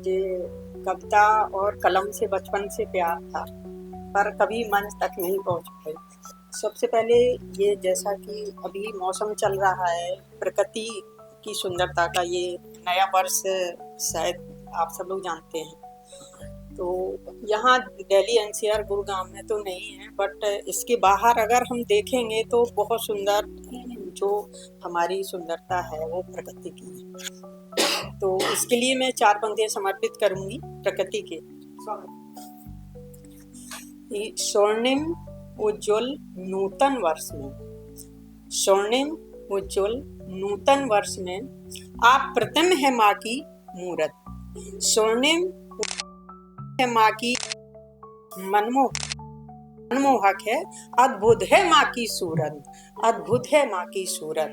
मुझे कविता और कलम से बचपन से प्यार था, पर कभी मंच तक नहीं पहुंच पाई। सबसे पहले ये जैसा कि अभी मौसम चल रहा है, प्रकृति की सुंदरता का ये नया वर्ष शायद आप सब लोग जानते हैं। तो यहाँ दिल्ली एनसीआर गुरुग्राम में तो नहीं है, बट इसके बाहर अगर हम देखेंगे तो बहुत सुंदर जो हमारी सुंदरता है वो प्रकृति की है। तो इसके लिए मैं 4 पंक्तियां समर्पित करूंगी प्रकृति के। स्वर्णिम उज्ज्वल नूतन वर्ष में, स्वर्णिम उज्ज्वल नूतन वर्ष में आप प्रतिम है माँ की मूरत। स्वर्णिम है माँ की मनमोहक है, अद्भुत है माँ की सूरत, अद्भुत है माँ की सूरत।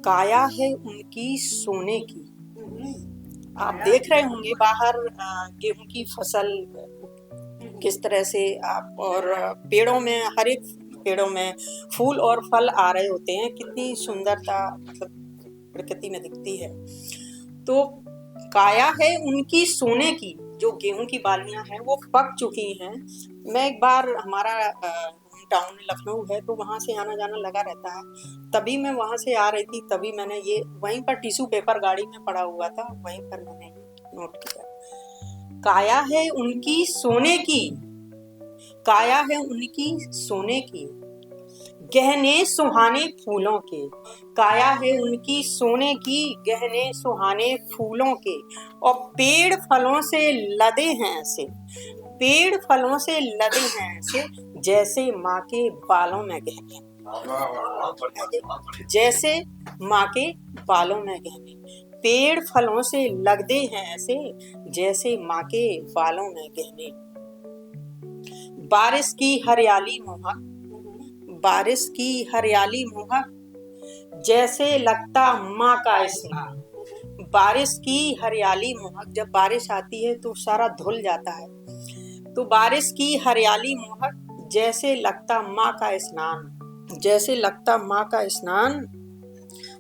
काया है उनकी सोने की। आप देख रहे होंगे बाहर गेहूं की फसल किस तरह से आप, और पेड़ों में, हर एक पेड़ों में फूल और फल आ रहे होते हैं। कितनी सुंदरता मतलब प्रकृति में दिखती है। तो काया है उनकी सोने की, जो गेहूं की बालियां हैं वो पक चुकी हैं। मैं एक बार, हमारा टाउन लखनऊ है तो वहां से आना जाना लगा रहता है, तभी मैं वहां से आ रही थी, तभी मैंने ये वहीं पर टिश्यू पेपर गाड़ी में पड़ा हुआ था, वहीं पर मैंने नोट किया। काया है उनकी सोने की, काया है उनकी सोने की, गहने सुहाने फूलों के। काया है उनकी सोने की, गहने सुहाने फूलों के, और पेड़ फलों से लदे हैं ऐसे, पेड़ फलों से लदे हैं ऐसे, जैसे माँ के बालों में गहने, जैसे माँ के बालों में गहने। पेड़ फलों से लदे हैं ऐसे, जैसे माँ के बालों में गहने। बारिश की हरियाली मोहक, बारिश की हरियाली मोहक, जैसे लगता माँ का स्नान। बारिश की हरियाली मोहक, जब बारिश आती है तो सारा धुल जाता है। तो बारिश की हरियाली मोहक, जैसे लगता माँ का स्नान, जैसे लगता माँ का स्नान।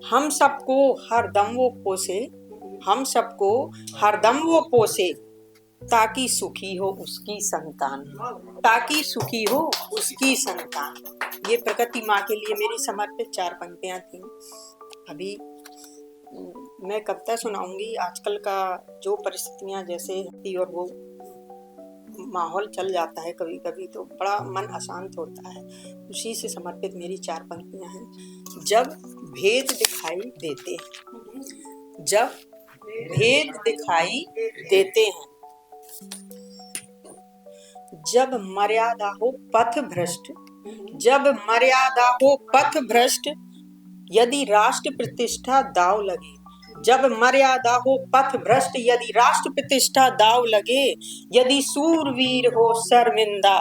हम सबको हरदम वो पोसे, हम सबको हरदम वो पोसे, ताकि सुखी हो उसकी संतान, ताकि सुखी हो उसकी संतान। ये प्रकृति माँ के लिए मेरी समर्पित 4 पंक्तियां थी। अभी मैं कविता सुनाऊंगी। आजकल का जो परिस्थितियां जैसे थी और वो माहौल चल जाता है कभी कभी, तो बड़ा मन अशांत होता है। उसी से समर्पित मेरी 4 पंक्तियां हैं। जब भेद दिखाई देते हैं, जब भेद दिखाई देते हैं, जब मर्यादा हो पथ भ्रष्ट, जब मर्यादा हो पथ भ्रष्ट, यदि राष्ट्र प्रतिष्ठा दाव लगे। जब मर्यादा हो पथ भ्रष्ट, यदि राष्ट्र प्रतिष्ठा दाव लगे, यदि सूरवीर हो शर्मिंदा,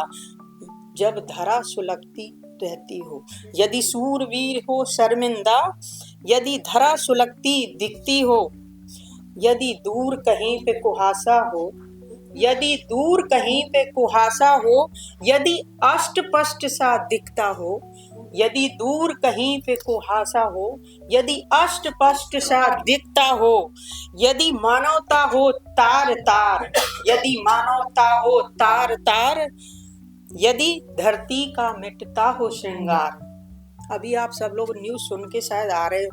जब धरा सुलगती रहती हो। यदि सूरवीर हो शर्मिंदा, यदि धरा सुलगती दिखती हो, यदि दूर कहीं पे कुहासा हो, यदि दूर कहीं पे कुहासा हो, यदि अष्टपष्ट सा दिखता हो, यदि दूर कहीं पे कुहासा हो, यदि अष्टपष्ट सा दिखता हो, यदि मानवता हो तार तार, यदि मानवता हो तार तार, यदि धरती का मिटता हो श्रृंगार। अभी आप सब लोग न्यूज़ सुन के शायद आ रहे हो।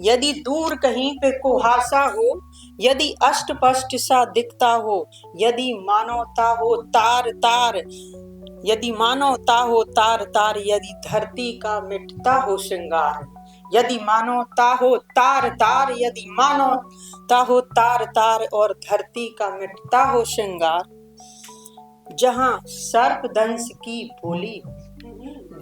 यदि दूर कहीं पे कुहासा हो, यदि अष्टपष्ट सा दिखता हो, यदि मानवता हो तार तार, यदि मानवता हो तार तार, यदि धरती का मिटता हो श्रृंगार। यदि मानवता हो तार तार, यदि मानवता हो तार तार, और धरती का मिटता हो श्रृंगार। जहाँ सर्पदंश की बोली,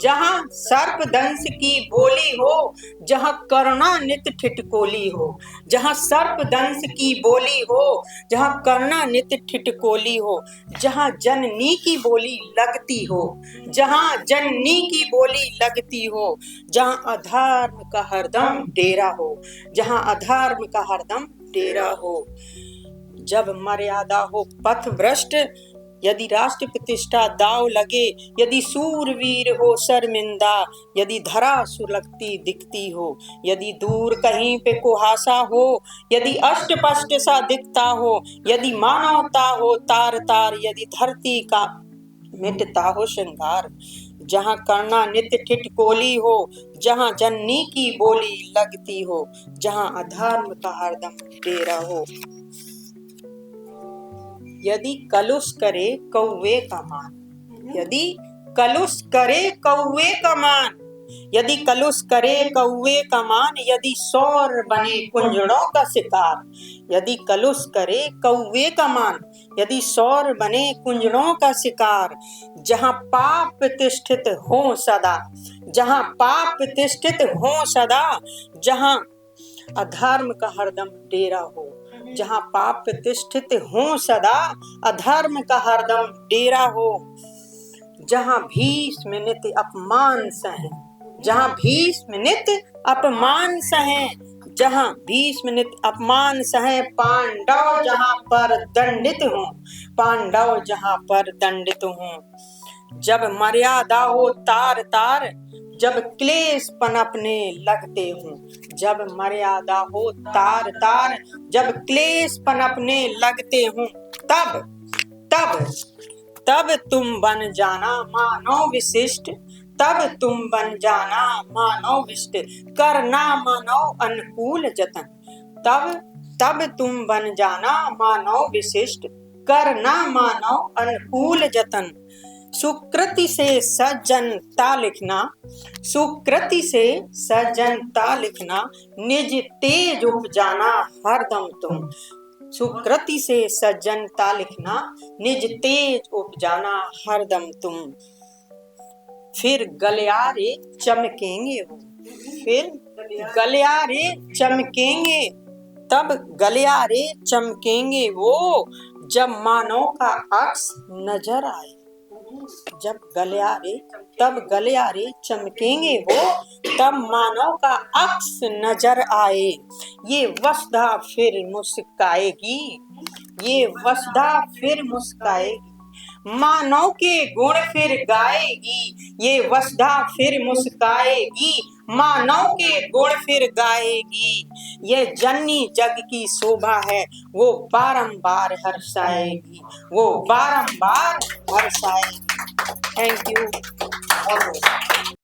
जहाँ सर्पदंश की बोली हो, जहाँ करुणा नित ठिठकोली हो, जहाँ सर्पदंश की बोली हो, जहाँ करुणा नित ठिठकोली हो, जहाँ जननी की बोली लगती हो, जहाँ जननी की बोली लगती हो, जहाँ अधर्म का हरदम डेरा हो, जहाँ अधर्म का हरदम डेरा हो। जब मर्यादा हो पथ भ्रष्ट, यदि राष्ट्र प्रतिष्ठा दाव लगे, यदि सूरवीर हो शर्मिंदा, यदि धरा सुलगती दिखती हो, यदि दूर कहीं पे कुहासा हो, यदि अष्टपष्ट सा दिखता हो, यदि मानवता हो तार तार, यदि धरती का मिटता हो श्रृंगार, जहाँ करना नित्य ठिठकोली हो, जहाँ जननी की बोली लगती हो, जहाँ अधर्म का हरदम डेरा हो। यदि कलुष करे कौवे का मान, यदि कलुष करे कौवे का मान, यदि कलुष करे कौवे का मान, यदि सौर बने कुंजड़ों का शिकार, यदि कलुष करे कौवे का मान, यदि सौर बने कुंजड़ों का शिकार, जहाँ पाप प्रतिष्ठित हो सदा, जहाँ पाप प्रतिष्ठित हो सदा, जहाँ अधर्म का हरदम डेरा हो, जहाँ पाप प्रतिष्ठित हो सदा, अधर्म का हरदम डेरा हो, जहाँ भीष्म नित्य अपमान सहे, जहाँ भीष्म नित्य अपमान सहे, जहाँ भीष्म नित्य अपमान सहे, पांडव जहाँ पर दंडित हों, पांडव जहाँ पर दंडित हों, जब मर्यादा हो तार तार, जब क्लेश पनपने लगते हों, जब मर्यादा हो तार तार, जब क्लेश पनपने लगते हों, तब तब तब तुम बन जाना मानव विशिष्ट, तब तुम बन जाना मानव विशिष्ट, करना मानव अनुकूल जतन, तब तुम बन जाना मानव विशिष्ट, करना मानव अनुकूल जतन। सुकृति से सज्जनता लिखना, सुकृति से सज्जनता लिखना, निज तेज उपजाना हरदम तुम, सुकृति से सज्जनता लिखना, निज तेज उपजाना हरदम तुम। फिर गलियारे चमकेंगे वो, फिर गलियारे चमकेंगे, तब गलियारे चमकेंगे वो, जब मानव का अक्स नजर आए, जब गलियारे तब गलियारे चमकेंगे वो, तब मानव का अक्स नजर आए। ये वसुधा फिर मुस्काएगी, ये वसुधा फिर मुस्काएगी, मानव के गुण फिर गाएगी, ये वसुधा फिर मुस्काएगी, मानव के गुण फिर गाएगी। ये जननी जग की शोभा है, वो बारंबार हर्षाएगी, वो बारंबार हर्षाएगी। Thank you.